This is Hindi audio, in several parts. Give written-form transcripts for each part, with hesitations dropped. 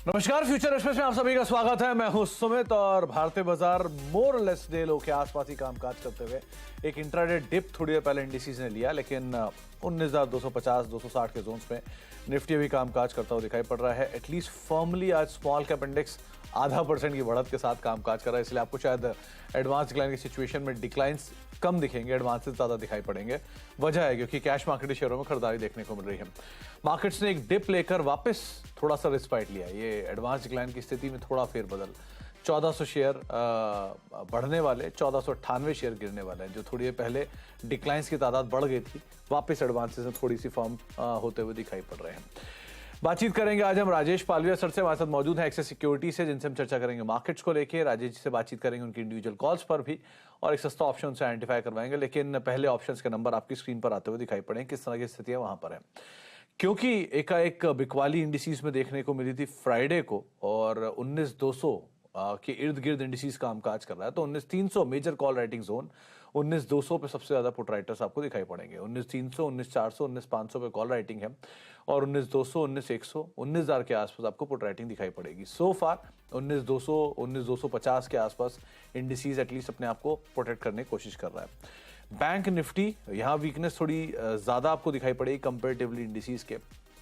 नमस्कार, फ्यूचर एक्सप्रेस में आप सभी का स्वागत है। मैं हूं सुमित और भारतीय बाजार मोर लेस डे लो के आसपास ही कामकाज करते हुए एक इंट्राडे डिप थोड़ी देर पहले इंडिसेस ने लिया, लेकिन 19,250 260 के जोन्स में निफ्टी भी कामकाज करता हुआ दिखाई पड़ रहा है। एटलीस्ट फर्मली आज स्मॉल कैप इंडेक्स 0.5% की बढ़त के साथ कामकाज कर रहा है, इसलिए आपको शायद एडवांस डिक्लाइन की सिचुएशन में डिक्लाइंस कम दिखेंगे, एडवांसेस ज़्यादा दिखाई पड़ेंगे। वजह है क्योंकि कैश मार्केट शेयरों में खरीदारी देखने को मिल रही है। मार्केट्स ने एक डिप लेकर वापस थोड़ा सा रिस्पाइट लिया। ये एडवांस डिक्लाइन की स्थिति में थोड़ा फेरबदल, 1400 शेयर बढ़ने वाले, 1498 शेयर गिरने वाले हैं। जो थोड़ी देर पहले डिक्लाइंस की तादाद बढ़ गई थी, वापस एडवांसेस में थोड़ी सी फर्म होते हुए दिखाई पड़ रहे हैं। बातचीत करेंगे आज हम राजेश पालविया सर से, हमारे साथ मौजूद है एक्सेस सिक्योरिटी से, जिनसे हम चर्चा करेंगे मार्केट्स को लेके। राजेश जी से बातचीत करेंगे उनकी इंडिविजुअल कॉल्स पर भी और एक सस्ता ऑप्शन से आइडेंटिफाई करवाएंगे। लेकिन पहले ऑप्शंस के नंबर आपकी स्क्रीन पर आते हुए दिखाई पड़े, किस तरह की स्थितियां वहां पर है। क्योंकि एकाएक बिकवाली इंडिसेस में देखने को मिली थी फ्राइडे को और 19,200 के इर्द गिर्द इंडिसेस कामकाज कर रहा है, तो 19,300 मेजर कॉल राइटिंग जोन, 19,200 पे सबसे ज्यादा पुट राइटर्स आपको दिखाई पड़ेंगे। 19,300, 19,400, 19,500 पे कॉल राइटिंग है और 19,200, 19,100, 19,000 के आसपास आपको पुट राइटिंग दिखाई पड़ेगी। सो फार 19,200, 19,250 के आसपास इंडिसेस एटलीस्ट अपने आप को प्रोटेक्ट करने की कोशिश कर रहा है। बैंक निफ्टी यहाँ वीकनेस थोड़ी ज्यादा आपको दिखाई पड़ेगी कंपेरेटिवली इंडिसेस के।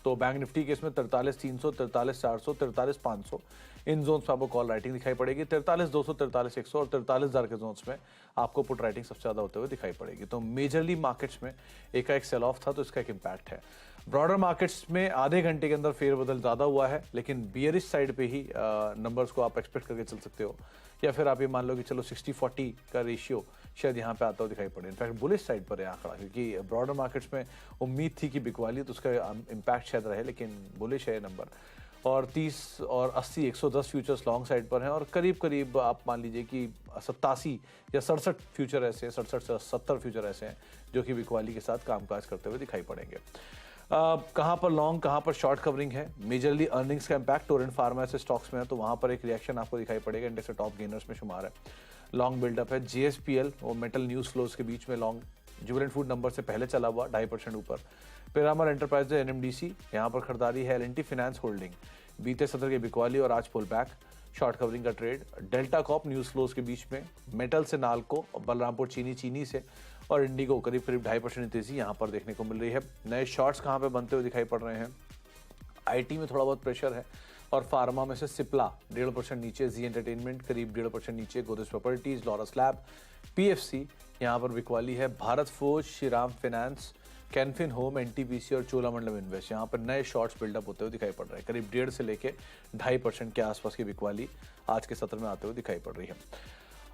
तो बैंक निफ्टी के इसमें 43,300, 43,400, 43,500 इन जोन्स में आपको कॉल राइटिंग दिखाई पड़ेगी। 43,200, 43,100 और 43,000 के जोन्स में आपको पुट राइटिंग सबसे ज्यादा होते हुए दिखाई पड़ेगी। तो मेजरली मार्केट्स में एक सेल ऑफ था, तो इसका एक इम्पैक्ट है। ब्रॉडर मार्केट्स में आधे घंटे के अंदर फेरबदल ज्यादा हुआ है, लेकिन बियरिश साइड पे ही नंबर्स को आप एक्सपेक्ट करके चल सकते हो, या फिर आप ये मान लो कि चलो 60-40 का रेशियो शायद यहाँ पे आता हुआ दिखाई पड़े। इनफैक्ट बुलिश साइड पर है आंकड़ा, क्योंकि ब्रॉडर मार्केट्स में उम्मीद थी कि बिकवाली तो उसका इम्पैक्ट शायद रहे, लेकिन बुलिश है नंबर। और 30 और 80 110 फ्यूचर्स लॉन्ग साइड पर हैं और करीब करीब आप मान लीजिए कि 87 या 67 फ्यूचर ऐसे, 67 से 70 फ्यूचर ऐसे हैं जो कि बिकवाली के साथ कामकाज करते हुए दिखाई पड़ेंगे। कहाँ पर लॉन्ग, कहाँ पर शॉर्ट कवरिंग है। मेजरली अर्निंग्स का इम्पैक्ट टोरेंट फार्मा से स्टॉक्स में है, तो वहाँ पर एक रिएक्शन आपको दिखाई पड़ेगा। इंडेक्स से टॉप गेनर्स में शुमार है। लॉन्ग बिल्डअप है। जीएसपीएल और मेटल न्यूज फ्लोज के बीच में लॉन्ग, जुबिलेंट फूड नंबर से पहले चला हुआ 2.5% ऊपर। पिरामल एंटरप्राइजेज, एनएमडीसी, यहाँ पर खरीदारी है। एलएनटी फाइनेंस होल्डिंग, बीते सत्र के बिकवाली और आज पुल बैक, शॉर्ट कवरिंग का trade. Delta Corp news flows के बीच में, मेटल से नाल्को, बलरामपुर चीनी से और इंडिगो करीब 2.5% तेजी यहाँ पर देखने को मिल रही है। नए शॉर्ट्स कहाँ पे बनते हुए दिखाई पड़ रहे हैं। आईटी में थोड़ा बहुत प्रेशर है और फार्मा में से सिप्ला 1.5% नीचे, जी एंटरटेनमेंट करीब 1.5% नीचे, Godrej Properties, Laurus Lab, PFC यहाँ पर बिकवाली है। Bharat Forge, Shriram Finance, Canfin Home, NTPC और चोलामंडलम इन्वेस्ट यहाँ पर नए शॉर्ट्स बिल्डअप होते हुए दिखाई पड़ रहे हैं। करीब 1.5 से लेके 2.5% के आसपास की बिकवाली आज के सत्र में आते हुए दिखाई पड़ रही है।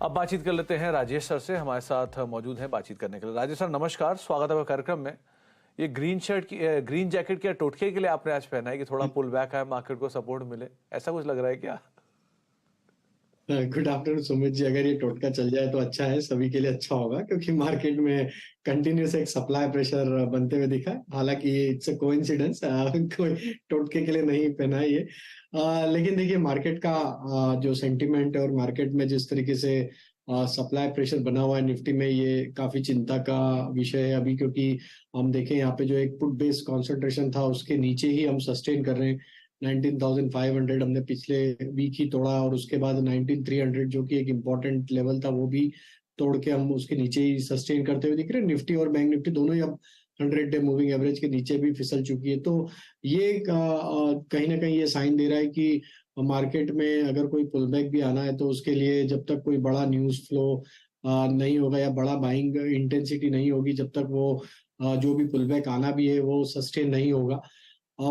अब बातचीत कर लेते हैं राजेश सर से, हमारे साथ मौजूद हैं बातचीत करने के लिए। राजेश सर नमस्कार, स्वागत है कार्यक्रम में। ये ग्रीन जैकेट क्या टोटके के लिए आपने आज पहना है कि थोड़ा पुल बैक है, मार्केट को सपोर्ट मिले, ऐसा कुछ लग रहा है क्या? Good afternoon Sumit ji. अगर ये टोटका चल जाए तो अच्छा है, सभी के लिए अच्छा होगा, क्योंकि मार्केट में कंटिन्यूस एक सप्लाई प्रेशर बनते हुए दिखा है। हालांकि ये इट्स अ कोइंसिडेंस, कोई टोटके के लिए नहीं पहना है ये। लेकिन देखिए मार्केट का जो सेंटिमेंट है और मार्केट में जिस तरीके से सप्लाई प्रेशर बना हुआ है निफ्टी में, ये काफी चिंता का विषय है अभी, क्योंकि हम देखें यहाँ पे जो एक पुट बेस्ड कॉन्सेंट्रेशन था उसके नीचे ही हम सस्टेन कर रहे हैं। 19,500 हमने पिछले वीक ही तोड़ा और उसके बाद 19,300 जो कि एक इम्पोर्टेंट लेवल था वो भी तोड़ के हम उसके नीचे ही सस्टेन करते हुए दिख रहे हैं। निफ्टी और बैंक निफ्टी दोनों ही अब 100 डे मूविंग एवरेज के नीचे भी फिसल चुकी है। तो ये कहीं ना कहीं ये साइन दे रहा है कि मार्केट में अगर कोई पुल बैक भी आना है तो उसके लिए जब तक कोई बड़ा न्यूज फ्लो नहीं होगा या बड़ा बाइंग इंटेंसिटी नहीं होगी, जब तक वो जो भी पुल बैक आना भी है वो सस्टेन नहीं होगा।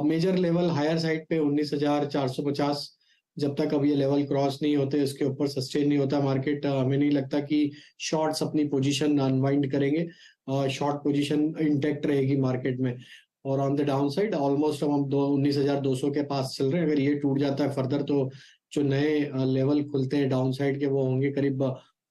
मेजर लेवल हायर साइड पे 19,450, जब तक अब ये लेवल क्रॉस नहीं होते, इसके ऊपर सस्टेन नहीं होता मार्केट, हमें नहीं लगता कि शॉर्ट्स अपनी पोजीशन अनवाइंड करेंगे। शॉर्ट पोजीशन इंटेक्ट रहेगी मार्केट में। और on the down side almost हम 19,200 के पास चल रहे हैं। अगर ये टूट जाता है फर्दर तो जो नए लेवल खुलते हैं डाउन साइड के वो होंगे करीब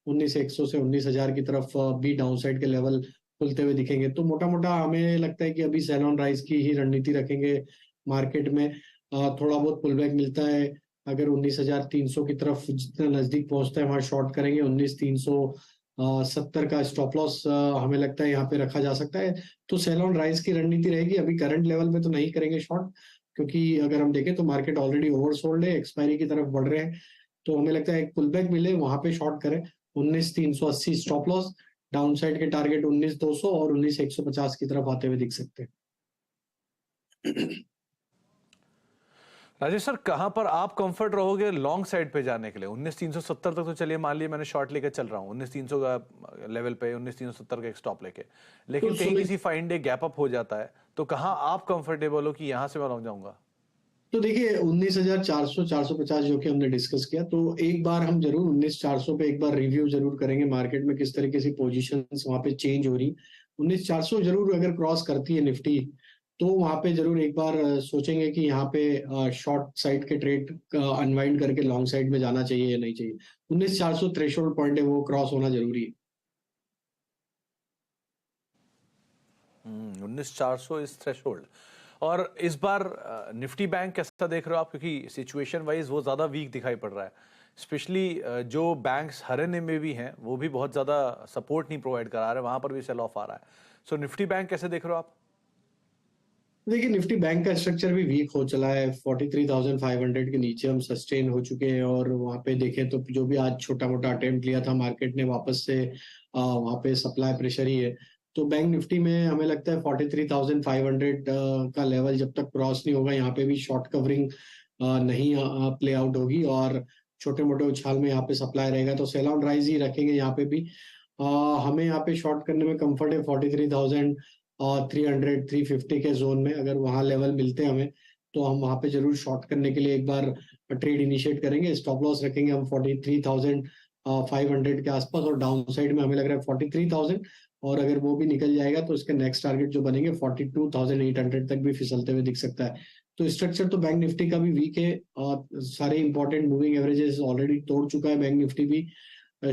19,100 से 19,000 की तरफ भी डाउन साइड के लेवल खुलते हुए दिखेंगे। तो मोटा मोटा हमें लगता है कि अभी सेल ऑन राइज की ही रणनीति रखेंगे मार्केट में। थोड़ा बहुत पुल बैक मिलता है, अगर 19,300 की तरफ जितना नजदीक पहुंचता है वहां शॉर्ट करेंगे। 19,370 का स्टॉप लॉस हमें लगता है यहाँ पे रखा जा सकता है। तो सेल ऑन राइज की रणनीति रहेगी। अभी करंट लेवल पे तो नहीं करेंगे शॉर्ट, क्योंकि अगर हम देखें तो मार्केट ऑलरेडी ओवरसोल्ड है, एक्सपायरी की तरफ बढ़ रहे हैं, तो हमें लगता है एक पुल बैक मिले वहां पे शॉर्ट करें। 19,380 स्टॉप लॉस, डाउन साइड के टारगेट 19,200 और 19,150 की तरफ आते हुए दिख सकते हैं। राजेश सर, कहां पर आप कंफर्ट रहोगे लॉन्ग साइड पे जाने के लिए? 19,370 तक तो चलिए मान लिया मैंने शॉर्ट लेके चल रहा हूँ, 19,300 का लेवल पे 19,370 का एक स्टॉप लेके, लेकिन तो कहीं सुमित, किसी फाइन डे गैप अप हो जाता है, तो कहां आप कंफर्टेबल हो कि यहां से मैं लॉन्ग जाऊंगा? तो देखिए 19,400 450 जो कि हमने डिस्कस किया, तो एक बार हम जरूर 19,400 पे एक बार रिव्यू जरूर करेंगे मार्केट में किस तरीके से पोजीशंस वहां पे चेंज हो रही। 19,400 जरूर अगर क्रॉस करती है निफ्टी, तो वहां पे जरूर एक बार सोचेंगे कि यहाँ पे शॉर्ट साइड के ट्रेड अनवाइंड करके लॉन्ग साइड में जाना चाहिए या नहीं चाहिए। 19,400 थ्रेशोल्ड पॉइंट है, वो क्रॉस होना जरूरी है। 19,400 इज थ्रेशोल्ड। और इस बार निफ्टी बैंक कैसा देख रहे हो आप? क्योंकि सिचुएशन वाइज वो ज्यादा वीक दिखाई पड़ रहा है, स्पेशली जो बैंक्स हरियाणा में भी हैं वो भी बहुत ज्यादा सपोर्ट नहीं प्रोवाइड करा रहे, वहां पर भी सेल ऑफ आ रहा है। सो निफ्टी बैंक कैसे देख रहे हो आप? देखिए निफ्टी बैंक का स्ट्रक्चर भी वीक हो चला है, 43,500 के नीचे हम सस्टेन हो चुके हैं, और वहां पे देखें तो जो भी आज छोटा मोटा अटेम्प्ट लिया था मार्केट ने वापस से वहां पे सप्लाई प्रेशर ही है। तो बैंक निफ्टी में हमें लगता है 43,500 का लेवल जब तक क्रॉस नहीं होगा, यहाँ पे भी शॉर्ट कवरिंग नहीं प्ले आउट होगी, और छोटे मोटे उछाल में यहाँ पे सप्लाई रहेगा, तो सेल ऑन राइज ही रखेंगे यहाँ पे भी। हमें यहाँ पे शॉर्ट करने में कंफर्ट है 43,000 और 300 350 के जोन में। अगर वहां लेवल मिलते हैं हमें, तो हम वहां पे जरूर शॉर्ट करने के लिए एक बार ट्रेड इनिशिएट करेंगे। स्टॉप लॉस रखेंगे हम 43,500 के आसपास, और डाउन साइड में हमें लग रहा है 43,000, और अगर वो भी निकल जाएगा तो इसके नेक्स्ट टारगेट जो बनेंगे 42,800 तक भी फिसलते हुए दिख सकता है। तो स्ट्रक्चर तो बैंक निफ्टी का भी वीक है, और सारे इंपॉर्टेंट मूविंग एवरेजेस ऑलरेडी तोड़ चुका है बैंक निफ्टी भी।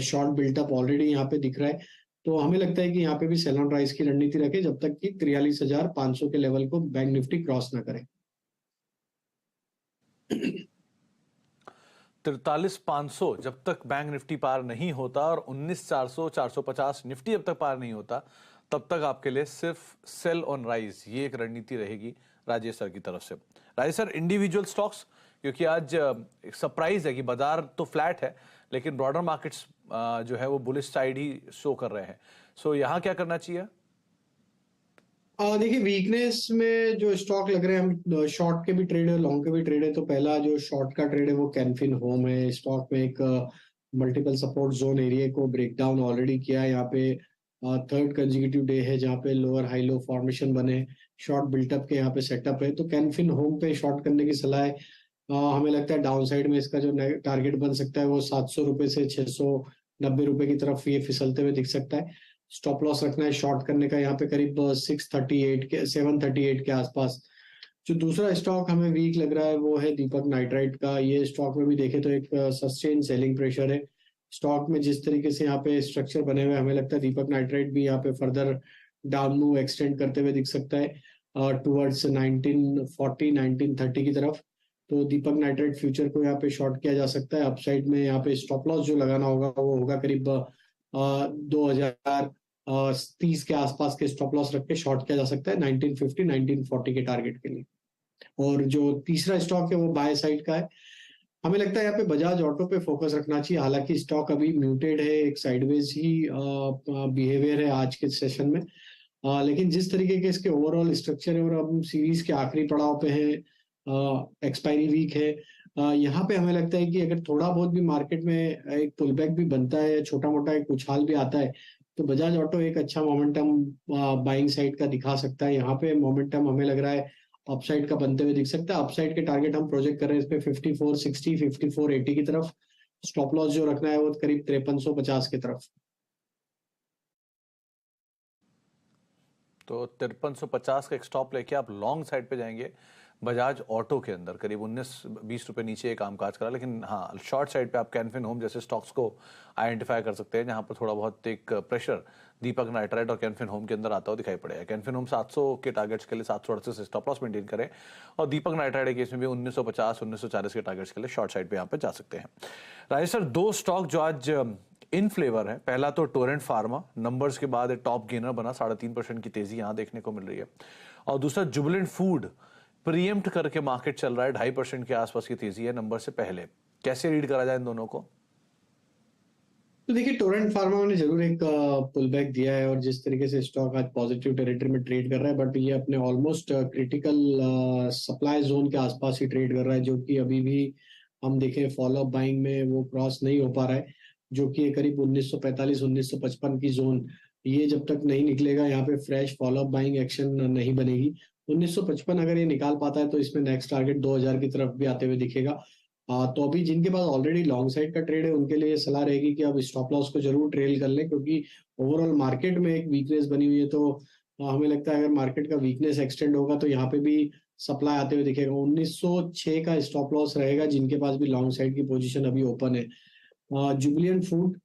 शॉर्ट बिल्टअप ऑलरेडी यहाँ पे दिख रहा है। तो हमें लगता है कि यहाँ पे भी सेल ऑन राइज की रणनीति रखे जब तक कि 43,500 के लेवल को बैंक निफ्टी क्रॉस ना करे। 43,500 जब तक बैंक निफ्टी पार नहीं होता और 19,400 450 निफ्टी जब तक पार नहीं होता, तब तक आपके लिए सिर्फ सेल ऑन राइज, ये एक रणनीति रहेगी राजेश सर की तरफ से। राजेश सर, इंडिविजुअल स्टॉक्स, क्योंकि आज एक सरप्राइज है कि बाजार तो फ्लैट है लेकिन ब्रॉडर मार्केट्स जो है वो बुलिश साइड ही शो कर रहे हैं, सो यहाँ क्या करना चाहिए? देखिए वीकनेस में जो स्टॉक लग रहे हैं, हम शॉर्ट के भी ट्रेड है लॉन्ग के भी ट्रेड है। तो पहला जो शॉर्ट का ट्रेड है वो कैनफिन होम है। स्टॉक में एक मल्टीपल सपोर्ट जोन एरिया को ब्रेक डाउन ऑलरेडी किया है। यहाँ पे थर्ड कंजिक्यूटिव डे है जहाँ पे लोअर हाई लो फॉर्मेशन बने, शॉर्ट बिल्टअप के यहाँ पे सेटअप है। तो कैनफिन होम पे शॉर्ट करने की सलाह है। हमें लगता है डाउन साइड में इसका जो टारगेट बन सकता है वो 700 रुपए से 690 रुपए की तरफ ये फिसलते हुए दिख सकता है। स्टॉप लॉस रखना है शॉर्ट करने का यहाँ पे करीब 638 के 738 के आसपास। जो दूसरा स्टॉक हमें वीक लग रहा है वो है दीपक नाइट्राइट का। ये स्टॉक में भी देखे तो एक सस्टेन सेलिंग प्रेशर है। स्टॉक में जिस तरीके से यहाँ पे स्ट्रक्चर बने हुए, हमें लगता है दीपक नाइट्राइट भी यहाँ पे फर्दर डाउन मूव एक्सटेंड करते हुए दिख सकता है टूवर्ड्स 1940 1930 की तरफ। तो दीपक नाइट्राइट फ्यूचर को यहाँ पे शॉर्ट किया जा सकता है। अपसाइड में यहाँ पे स्टॉप लॉस जो लगाना होगा वो होगा करीब 2030 के आसपास के स्टॉप लॉस रख के शॉर्ट किया जा सकता है 1950 1940 के टारगेट के लिए। और जो तीसरा स्टॉक है वो बाय साइड का है। हमें लगता है यहाँ पे बजाज ऑटो पे फोकस रखना चाहिए। हालांकि स्टॉक अभी म्यूटेड है, एक साइडवेज ही बिहेवियर है आज के सेशन में, लेकिन जिस तरीके के इसके ओवरऑल स्ट्रक्चर है और अब हम सीरीज के आखिरी पड़ाव पे हैं, एक्सपायरी वीक है, यहाँ पे हमें लगता है कि अगर थोड़ा बहुत भी मार्केट में एक पुल बैक भी बनता है, छोटा मोटा एक उछाल भी आता है, तो बजाज ऑटो एक अच्छा मोमेंटम बाइंग साइड का दिखा सकता है। यहाँ पे मोमेंटम हमें लग रहा है अपसाइड का बनते हुए दिख सकता है। अपसाइड के टारगेट हम प्रोजेक्ट कर रहे हैं इस पे 5460 5480 की तरफ। स्टॉप लॉस जो रखना है वो करीब 5350 की तरफ। तो 5350 का एक स्टॉप लेके आप लॉन्ग साइड पे जाएंगे बजाज ऑटो के अंदर, करीब 19-20 रुपए नीचे ये काम काज करा। लेकिन हाँ, शॉर्ट साइड पे आप कैनफिन होम जैसे स्टॉक्स को आइडेंटिफाई कर सकते हैं जहां पर थोड़ा बहुत एक प्रेशर दीपक नाइट्राइट और कैनफिन होम के अंदर आता हुआ दिखाई पड़ेगा। कैनफिन होम 700 के टारगेट्स के लिए 738 से स्टॉप लॉस मेंटेन करें, और दीपक नाइट्राइट के केस में भी 1950 1940 के टारगेट्स के लिए शॉर्ट साइड पे यहाँ पे जा सकते हैं। राजेश सर, दो स्टॉक जो आज इन फ्लेवर है, पहला तो टोरेंट फार्मा, नंबर्स के बाद एक टॉप गेनर बना, 3.5% की तेजी यहां देखने को मिल रही है, और दूसरा जुबिलेंट फूड, प्रीएम्प्ट करके मार्केट चल रहा है, 2.5% के आसपास की तेजी है नंबर से पहले, कैसे रीड करा जाए इन दोनों को? तो देखिए, टोरेंट फार्मा ने जरूर एक पुल बैक दिया है, और जिस तरीके से स्टॉक आज पॉजिटिव टेरिटरी में ट्रेड कर रहा है, बट ये अपने ऑलमोस्ट क्रिटिकल सप्लाई जोन के आसपास ही ट्रेड कर रहा है, जो कि अभी भी हम देखें फॉलोअप बाइंग में वो क्रॉस नहीं हो पा रहा है, जो कि करीब 1945 1955 की जोन, ये जब तक नहीं निकलेगा यहाँ पे फ्रेश फॉलोअप बाइंग एक्शन नहीं बनेगी। 1955 अगर ये निकाल पाता है तो इसमें नेक्स्ट टारगेट 2000 की तरफ भी आते हुए दिखेगा। तो अभी जिनके पास ऑलरेडी लॉन्ग साइड का ट्रेड है उनके लिए सलाह रहेगी कि अब स्टॉप लॉस को जरूर ट्रेल कर लें, क्योंकि ओवरऑल मार्केट में एक वीकनेस बनी हुई है। तो हमें लगता है अगर मार्केट का वीकनेस एक्सटेंड होगा तो यहाँ पे भी सप्लाई आते हुए दिखेगा। 1906 का स्टॉप लॉस रहेगा जिनके पास भी लॉन्ग साइड की पोजीशन अभी ओपन है। जुबिलियंट फूड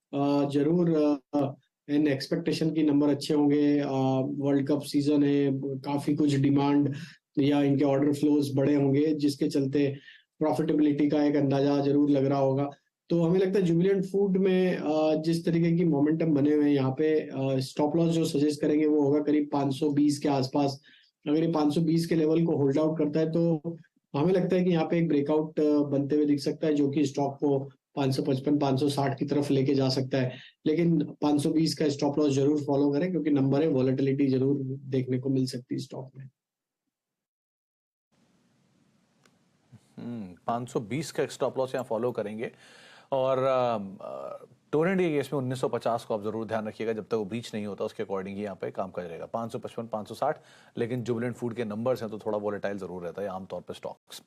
जरूर इन एक्सपेक्टेशन की नंबर अच्छे होंगे। वर्ल्ड कप सीजन है, काफी कुछ डिमांड या इनके ऑर्डर फ्लोज बड़े होंगे, जिसके चलते प्रॉफिटेबिलिटी का एक अंदाजा जरूर लग रहा होगा। तो हमें लगता है जुबिलियंट फूड में जिस तरीके की मोमेंटम बने हुए हैं यहाँ पे, स्टॉप लॉस जो सजेस्ट करेंगे वो होगा करीब 520 के आसपास। अगर ये 520 के लेवल को होल्ड आउट करता है तो हमें लगता है कि यहाँ पे एक ब्रेकआउट बनते हुए दिख सकता है, जो कि स्टॉक को 555 560 की तरफ लेके जा सकता है। लेकिन 520 का स्टॉप लॉस जरूर फॉलो करें, क्योंकि नंबर है, वॉलेटिलिटी जरूर देखने को मिल सकती है स्टॉक में। 520 का स्टॉप लॉस यहाँ फॉलो करेंगे। और टोरेंट के केस में 1950 को आप जरूर ध्यान रखिएगा, जब तक वो ब्रीच नहीं होता उसके अकॉर्डिंग ही यहाँ पे काम कर रहेगा। 555 560, लेकिन जुबिलेंट फूड के नंबर्स हैं तो थोड़ा वोलेटाइल जरूर रहता है आमतौर पर स्टॉक्स।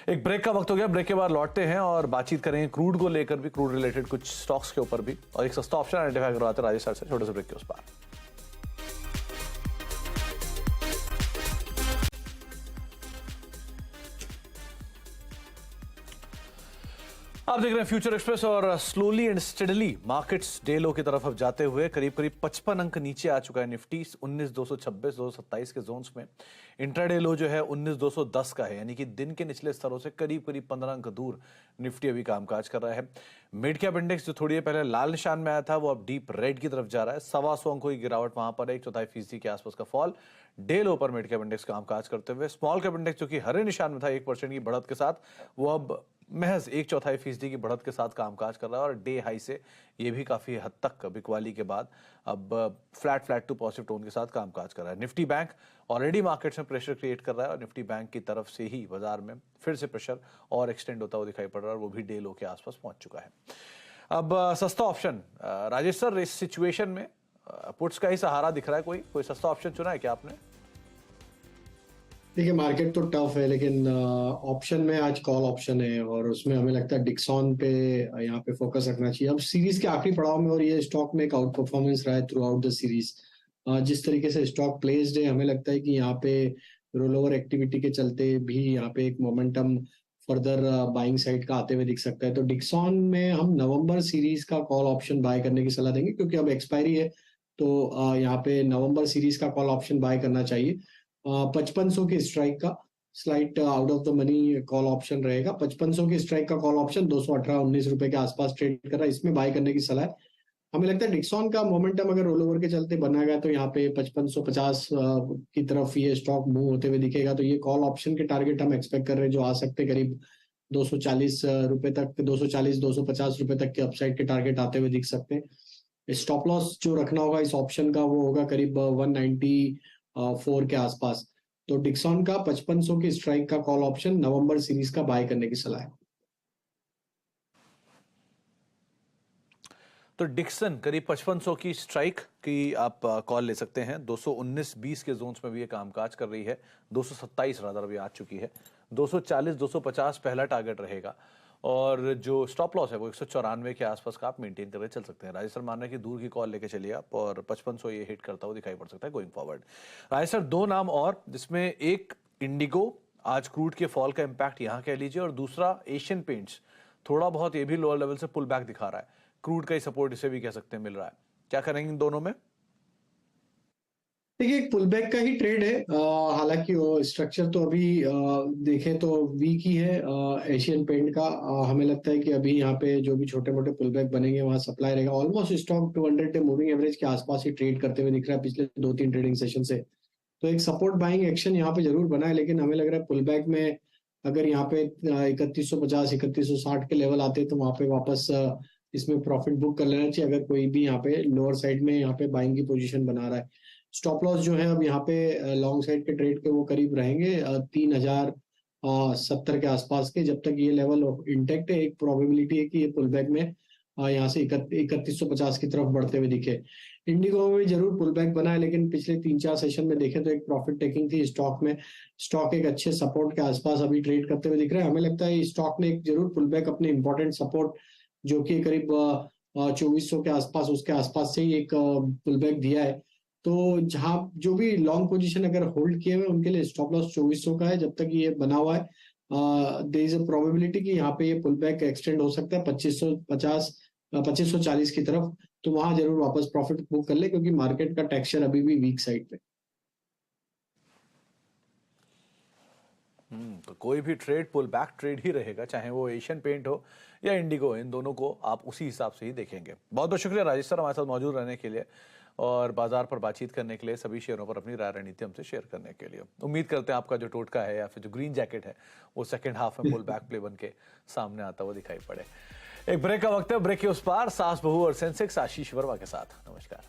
एक ब्रेक का वक्त हो गया, ब्रेक के बाद लौटते हैं और बातचीत करेंगे क्रूड को लेकर भी, क्रूड रिलेटेड कुछ स्टॉक्स के ऊपर भी, और एक सस्ता ऑप्शन आइडेंटिफाई करवाते हैं राजेश सर से छोटे से ब्रेक के उस पार। आप देख रहे हैं फ्यूचर एक्सप्रेस, और slowly and steadily markets day लो की तरफ अब जाते हुए करीब करीब 55 अंक नीचे आ चुका है निफ्टी 19,226 227 के जोन्स में। इंट्राडे लो जो है 19,210 का है, यानी कि दिन के निचले स्तरों से करीब करीब 15 अंक दूर निफ्टी अभी कामकाज कर रहा है। मिड कैप इंडेक्स जो थोड़ी देर पहले लाल निशान में आया था वो अब डीप रेड की तरफ जा रहा है। 125 अंकों की गिरावट वहां पर है, 1/4% के आसपास का फॉल डे लो पर मिड कैप इंडेक्स कामकाज करते हुए। स्मॉल कैप इंडेक्स जो कि हरे निशान में था 1% की बढ़त के साथ, वो अब महज 1/4% की बढ़त के साथ कामकाज कर रहा है, और डे हाई से ये भी काफी हद तक बिकवाली के बाद अब फ्लैट टू पॉजिटिव टोन के साथ कामकाज कर रहा है। निफ्टी बैंक ऑलरेडी मार्केट्स में प्रेशर क्रिएट कर रहा है, और निफ्टी बैंक की तरफ से ही बाजार में फिर से प्रेशर और एक्सटेंड होता हुआ दिखाई पड़ रहा है, और वो भी डे लो के आसपास पहुंच चुका है। अब सस्ता ऑप्शन, राजेश सर, इस सिचुएशन में पुट्स का ही सहारा दिख रहा है, कोई सस्ता ऑप्शन चुना है क्या आपने? देखिए, मार्केट तो टफ है, लेकिन ऑप्शन में आज कॉल ऑप्शन है, और उसमें हमें लगता है डिक्सॉन पे यहाँ पे फोकस रखना चाहिए अब सीरीज के आखिरी पड़ाव में। और ये स्टॉक में एक आउट परफॉर्मेंस रहा है थ्रू आउट द सीरीज। जिस तरीके से स्टॉक प्लेस्ड है, हमें लगता है कि यहाँ पे रोल ओवर एक्टिविटी के चलते भी यहाँ पे एक मोमेंटम फर्दर बाइंग साइड का आते हुए दिख सकता है। तो डिक्सॉन में हम नवंबर सीरीज का कॉल ऑप्शन बाय करने की सलाह देंगे, क्योंकि अब एक्सपायरी है, तो यहाँ पे नवंबर सीरीज का कॉल ऑप्शन बाय करना चाहिए। 5500 के स्ट्राइक का slight out of the money call option रहेगा। 5500 के स्ट्राइक का कॉल ऑप्शन 218-19 रुपए के आसपास ट्रेड कर रहा है, इसमें बाय करने की सलाह है। हमें लगता है डिक्सॉन का मोमेंटम अगर रोल ओवर के चलते बना गया तो यहाँ पे 5550 की तरफ ये स्टॉक मूव होते हुए दिखेगा। तो ये कॉल ऑप्शन के टारगेट हम एक्सपेक्ट कर रहे हैं, जो आ सकते करीब 240 रुपए तक, 240-250 रुपए तक के अपसाइड के टारगेट आते हुए दिख सकते हैं। स्टॉप लॉस जो रखना होगा इस ऑप्शन का वो होगा करीब 194 के आसपास। तो डिक्सॉन का 5500 की स्ट्राइक का कॉल ऑप्शन नवंबर सीरीज का बाय करने की सलाह है। तो डिक्सन करीब 5500 की स्ट्राइक की आप कॉल ले सकते हैं। 219-20 के जोन्स में भी ये कामकाज कर रही है, 227 रादर अभी आ चुकी है। 240-250 पहला टारगेट रहेगा, और जो स्टॉप लॉस है वो 194 के आसपास का आप मेंटेन करके चल सकते हैं। राजेश सर मान रहे हैं कि दूर की कॉल लेके चलिए आप, और 5500 ये हिट करता हुआ दिखाई पड़ सकता है गोइंग फॉरवर्ड। राजेश सर, दो नाम और, जिसमें एक इंडिगो, आज क्रूड के फॉल का इंपैक्ट यहाँ कह लीजिए, और दूसरा एशियन पेंट्स, थोड़ा बहुत ये भी लोअर लेवल से पुल बैक दिखा रहा है, क्रूड का ही सपोर्ट इसे भी कह सकते हैं मिल रहा है। क्या करेंगे इन दोनों में? देखिए, एक पुलबैक का ही ट्रेड है। हालांकि वो स्ट्रक्चर तो अभी देखें तो वीक ही है एशियन पेंट का। हमें लगता है कि अभी यहाँ पे जो भी छोटे मोटे पुलबैक बनेंगे वहाँ सप्लाई रहेगा। Almost stock 200 day moving average के आसपास ही ट्रेड करते हुए दिख रहा है पिछले 2-3 ट्रेडिंग सेशन से। तो एक सपोर्ट बाइंग एक्शन यहाँ पे जरूर बना है, लेकिन हमें लग रहा है पुल बैक में अगर यहाँ पे 3150 3160 के लेवल आते हैं तो वहां पे वापस इसमें प्रॉफिट बुक कर लेना चाहिए, अगर कोई भी यहाँ पे लोअर साइड में यहाँ पे बाइंग की पोजीशन बना रहा है। स्टॉप लॉस जो है अब यहाँ पे लॉन्ग साइड के ट्रेड के वो करीब रहेंगे 3070 के आसपास के। जब तक ये लेवल इंटेक्ट है, एक प्रोबेबिलिटी है कि ये पुल बैक में यहाँ से 3150 की तरफ बढ़ते हुए दिखे। इंडिगो में भी जरूर पुल बैक बना है, लेकिन पिछले 3-4 सेशन में देखें तो एक प्रॉफिट टेकिंग थी स्टॉक में। स्टॉक एक अच्छे सपोर्ट के आसपास अभी ट्रेड करते हुए दिख रहा है। हमें लगता है स्टॉक ने एक जरूर पुल बैक अपने इंपॉर्टेंट सपोर्ट जो कि करीब 2400 के आसपास, उसके आसपास से ही एक पुल बैक दिया है। तो जहां जो भी लॉन्ग पोजीशन अगर होल्ड किए हुए उनके लिए स्टॉप लॉस 2400 का है। जब तक ये बना हुआ है देयर इज अ प्रोबेबिलिटी कि यहाँ पे ये पुल बैक एक्सटेंड हो सकता है 2540 की तरफ। तो वहां जरूर वापस प्रॉफिट बुक कर ले, क्योंकि मार्केट का टेक्सचर अभी भी वीक साइड पे। तो कोई भी ट्रेड पुल बैक ट्रेड ही रहेगा, चाहे वो एशियन पेंट हो या इंडिगो, इन दोनों को आप उसी हिसाब से ही देखेंगे। बहुत बहुत शुक्रिया राजेश सर हमारे साथ मौजूद रहने के लिए और बाजार पर बातचीत करने के लिए, सभी शेयरों पर अपनी राय रणनीति हमसे शेयर करने के लिए। उम्मीद करते हैं आपका जो टोटका है या फिर जो ग्रीन जैकेट है वो सेकंड हाफ में पुल बैक प्ले बन के सामने आता हुआ दिखाई पड़े। एक ब्रेक का वक्त है, ब्रेक के उस पार सास बहू और सेंसेक्स आशीष वर्मा के साथ। नमस्कार।